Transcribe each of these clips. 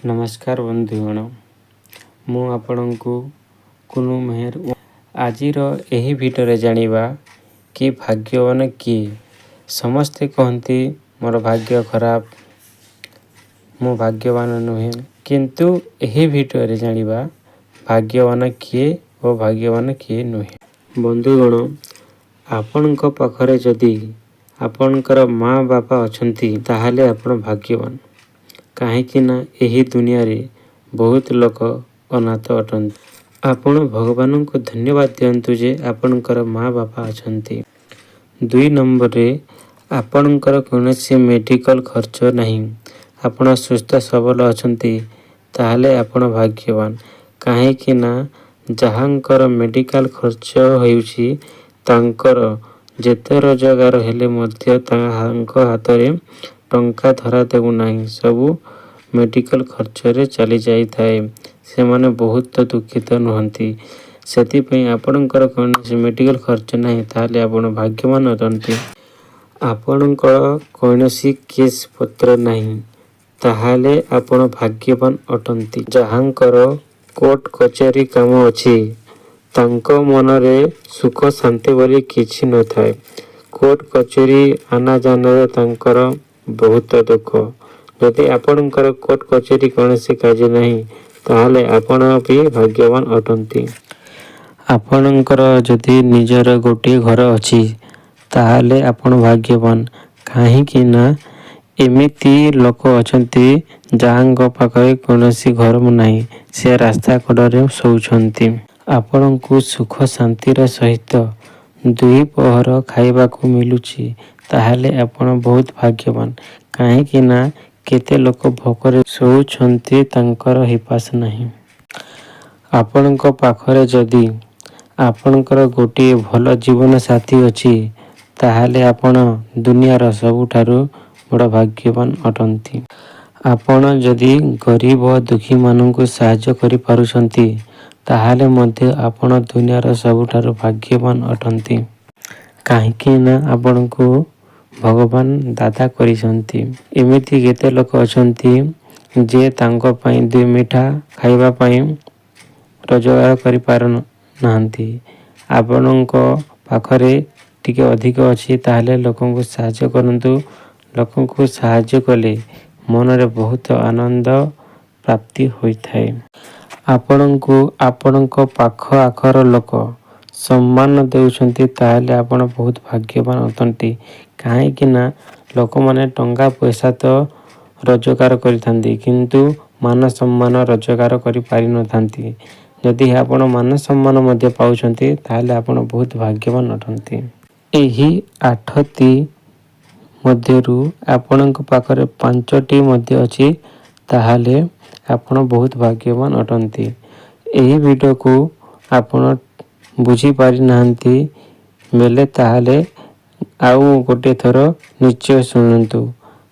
नमस्कार बंधुगण मु आपणको कुनु मेहर आजिर एही भिडियो जानिबा कि भाग्यवान किए। समस्ते कहती मोर भाग्य खराब मु भाग्यवान नुहे किंतु एही भिडियो जानिबा भाग्यवान किए और भाग्यवान किए नुहे। बंधुगण आपणको पाखरे जदि आपणकर माँ बापा अछंती ताहाले आपण भाग्यवान। कहीं ना यही दुनिया रे बहुत लोक अनाथ अटंती। आपण भगवान को धन्यवाद दियंतु जे आपणकर माँ बापा अछंती। 2 नंबर रे आपणकर कोनोसी मेडिकल खर्च नहीं। आपण सुस्थ सबल अछंती ताहाले आपण भाग्यवान। कहीं ना जहांकर मेडिकल खर्च होउछि तांकर जेते रोजगार हेले मध्य तांको हाथ रे टंका धरा देउ नाही। सबु मेडिकल खर्च रे चली जाई थाए। से माने बहुत दुखित नहंती। सेति पई आपणकर कोनोसी मेडिकल खर्च नाही ताहाले आपण भाग्यवान अटंती। आपणकर कोनोसी केस पत्र नाही ताहाले आपण भाग्यवान अटंती। जहांकर कोर्ट कचेरी काम अछि तांको मन रे सुख शांति बोली किछि न थाए। कोर्ट कचेरी आना जाना तांकर बहुत दुख। यदि आपणकर कोर्ट कचेरी कोनोसी कार्य नहीं ताहाले आपण भी भाग्यवान अटंती। आपणकर जदि निजर गोटे घर अछि ताहाले आपण भाग्यवान। काहे कि ना एमिति लोक अछंती जहांग पाखरे कोनोसी घर नाही से रास्ता कड़रे सोउछंती। आपणको सुख शांतिर सहित 2 पहर खाइबा को मिलुछि ताहाले आपण बहुत भाग्यवान। काहे कि ना केते लोक भोकरे सोउछंती तांकर हिपास नहीं। आपणको पाखरे जदि आपणकर गोटे भल जीवन साथी अछि ताहाले आपण दुनियार सबुठारु बड़ भाग्यवान अटंती। आपण जदि गरीब और दुखी माननकु सहाय्य करि पारुछंती ताहाले मध्य आपण दुनियार सबुठारु भाग्यवान अटंती। काहे कि ना आपणको भगवान दाता करिसंती। एमिति केते लोक अछंती जे तांको पई 2 मिठा खाइबा पई रोजगार करि पारन नाहंती। आपणको पाखरे टिके अधिक अछि ताहाले लोकंको सहाय्य करंतु। लोकंको सहाय्य कले मन रे बहुत आनंद प्राप्ति होई थाए। आपणको आपणको पाख आखर लोक सम्मान देउछंती ताहाले आपण बहुत भाग्यवान अटंती। काहे कि ना लोक माने टंका पैसा तो रोजगार करिथांती किंतु मान सम्मान रोजगार करि पारि न थांती। यदि आपण मान सम्मान मध्ये पाउछंती ताहाले आपण बहुत भाग्यवान अटंती। एही 8टी मध्यरु आपणक पाखरे 5टी मध्य अछि ताहाले आपण बहुत भाग्यवान अटंती। एही वीडियो को आपण बुझी पारि नाहंती बेले ताहाले आउ गोटे थरो निश्चय सुनंतु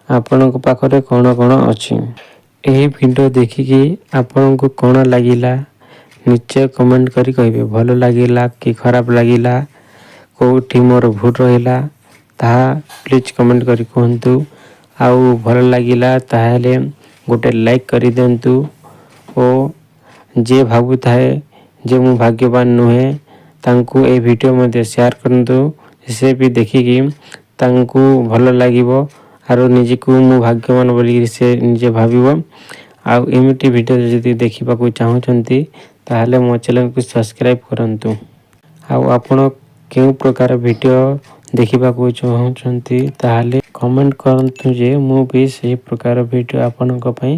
आपणक पाखरे कोन कोन अछि। एही वीडियो देखिकी आपणको कोन लागिला निश्चय कमेंट करी कहिबे। भलो लागिला कि खराब लागिला कोठी मोर भूल रहिला ताहा प्लीज कमेंट करी कहंतु। आउ भलो लागिला ताहाले गोटे लाइक करी देंतु। ओ जे भाबु थाए जे मु भाग्यवान नुहे तांकु ए वीडियो मध्ये शेयर करंतु। से भी देखिकी तांकु भलो लागिबो आरो निजिकु मु भाग्यवान बोली से निजे भाबिबो। आउ एमिटी वीडियो जदि देखिबा को चाहउछंती ताहाले मो चैनल को सब्सक्राइब करंतु। आउ आपण केउ प्रकार वीडियो देखिबा को चाहउछंती ताहाले कमेंट करंतु जे मु भी से प्रकार वीडियो आपनक पई